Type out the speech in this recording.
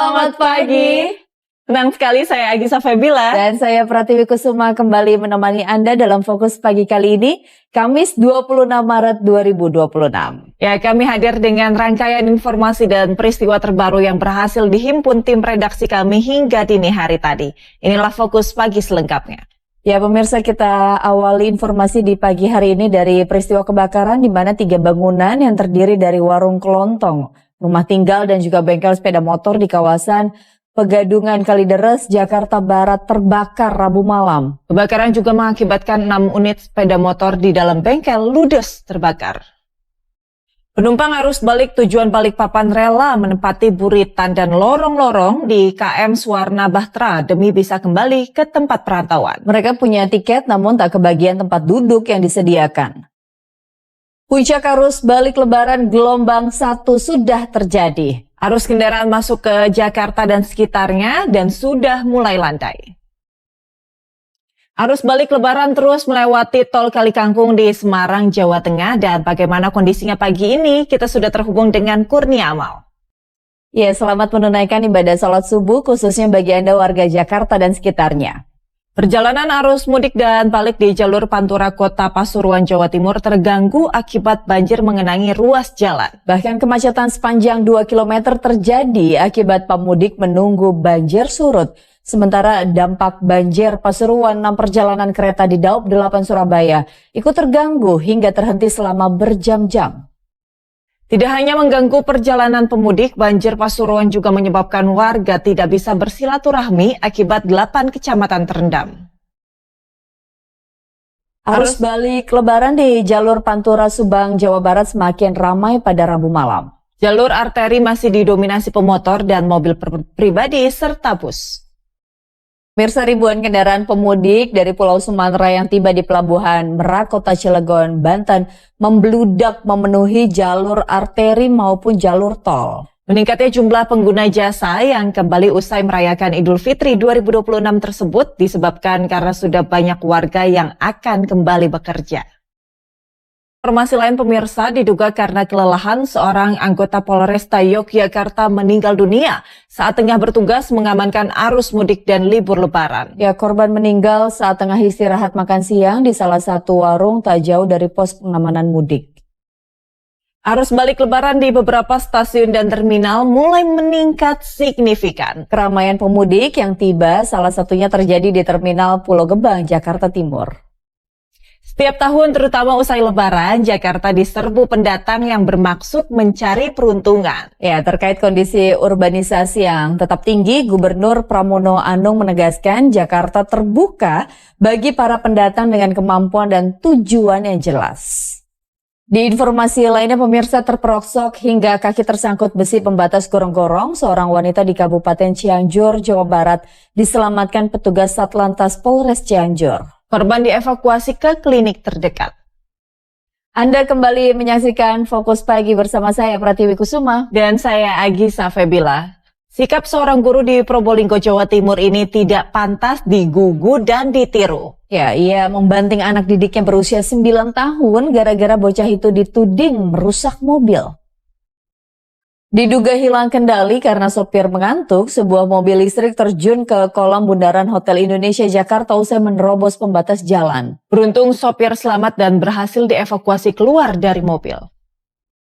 Selamat pagi. Senang sekali saya Agisa Febila. Dan saya Pratiwi Kusuma kembali menemani Anda dalam Fokus Pagi kali ini, Kamis 26 Maret 2026. Ya, kami hadir dengan rangkaian informasi dan peristiwa terbaru yang berhasil dihimpun tim redaksi kami hingga dini hari tadi. Inilah Fokus Pagi selengkapnya. Ya pemirsa, kita awali informasi di pagi hari ini dari peristiwa kebakaran di mana 3 bangunan yang terdiri dari warung kelontong, rumah tinggal dan juga bengkel sepeda motor di kawasan Pegadungan Kalideres, Jakarta Barat terbakar Rabu malam. Kebakaran juga mengakibatkan 6 unit sepeda motor di dalam bengkel ludes terbakar. Penumpang arus balik tujuan Balikpapan rela menempati buritan dan lorong-lorong di KM Suwarna Bahtera demi bisa kembali ke tempat perantauan. Mereka punya tiket namun tak kebagian tempat duduk yang disediakan. Puncak arus balik lebaran gelombang 1 sudah terjadi. Arus kendaraan masuk ke Jakarta dan sekitarnya dan sudah mulai landai. Arus balik lebaran terus melewati tol Kalikangkung di Semarang, Jawa Tengah. Dan bagaimana kondisinya pagi ini? Kita sudah terhubung dengan Kurnia Amal. Ya, selamat menunaikan ibadah sholat subuh khususnya bagi Anda warga Jakarta dan sekitarnya. Perjalanan arus mudik dan balik di jalur Pantura Kota Pasuruan, Jawa Timur terganggu akibat banjir mengenangi ruas jalan. Bahkan kemacetan sepanjang 2 km terjadi akibat pemudik menunggu banjir surut. Sementara dampak banjir Pasuruan 6 perjalanan kereta di Daop 8 Surabaya ikut terganggu hingga terhenti selama berjam-jam. Tidak hanya mengganggu perjalanan pemudik, banjir Pasuruan juga menyebabkan warga tidak bisa bersilaturahmi akibat 8 kecamatan terendam. Arus balik lebaran di jalur Pantura Subang, Jawa Barat semakin ramai pada Rabu malam. Jalur arteri masih didominasi pemotor dan mobil pribadi serta bus. Pemirsa, ribuan kendaraan pemudik dari Pulau Sumatera yang tiba di Pelabuhan Merak, Kota Cilegon, Banten membludak memenuhi jalur arteri maupun jalur tol. Meningkatnya jumlah pengguna jasa yang kembali usai merayakan Idul Fitri 2026 tersebut disebabkan karena sudah banyak warga yang akan kembali bekerja. Informasi lain pemirsa, diduga karena kelelahan seorang anggota Polresta Yogyakarta meninggal dunia saat tengah bertugas mengamankan arus mudik dan libur lebaran. Ya, korban meninggal saat tengah istirahat makan siang di salah satu warung tak jauh dari pos pengamanan mudik. Arus balik lebaran di beberapa stasiun dan terminal mulai meningkat signifikan. Keramaian pemudik yang tiba salah satunya terjadi di Terminal Pulau Gebang, Jakarta Timur. Setiap tahun terutama usai lebaran, Jakarta diserbu pendatang yang bermaksud mencari peruntungan. Ya, terkait kondisi urbanisasi yang tetap tinggi, Gubernur Pramono Anung menegaskan Jakarta terbuka bagi para pendatang dengan kemampuan dan tujuan yang jelas. Di informasi lainnya pemirsa, terperoksok hingga kaki tersangkut besi pembatas gorong-gorong, seorang wanita di Kabupaten Cianjur, Jawa Barat diselamatkan petugas Satlantas Polres Cianjur. Korban dievakuasi ke klinik terdekat. Anda kembali menyaksikan Fokus Pagi bersama saya Pratiwi Kusuma. Dan saya Agisa Febila. Sikap seorang guru di Probolinggo, Jawa Timur ini tidak pantas digugu dan ditiru. Ya, ia membanting anak didiknya berusia 9 tahun gara-gara bocah itu dituding merusak mobil. Diduga hilang kendali karena sopir mengantuk, sebuah mobil listrik terjun ke kolam bundaran Hotel Indonesia Jakarta usai menerobos pembatas jalan. Beruntung sopir selamat dan berhasil dievakuasi keluar dari mobil.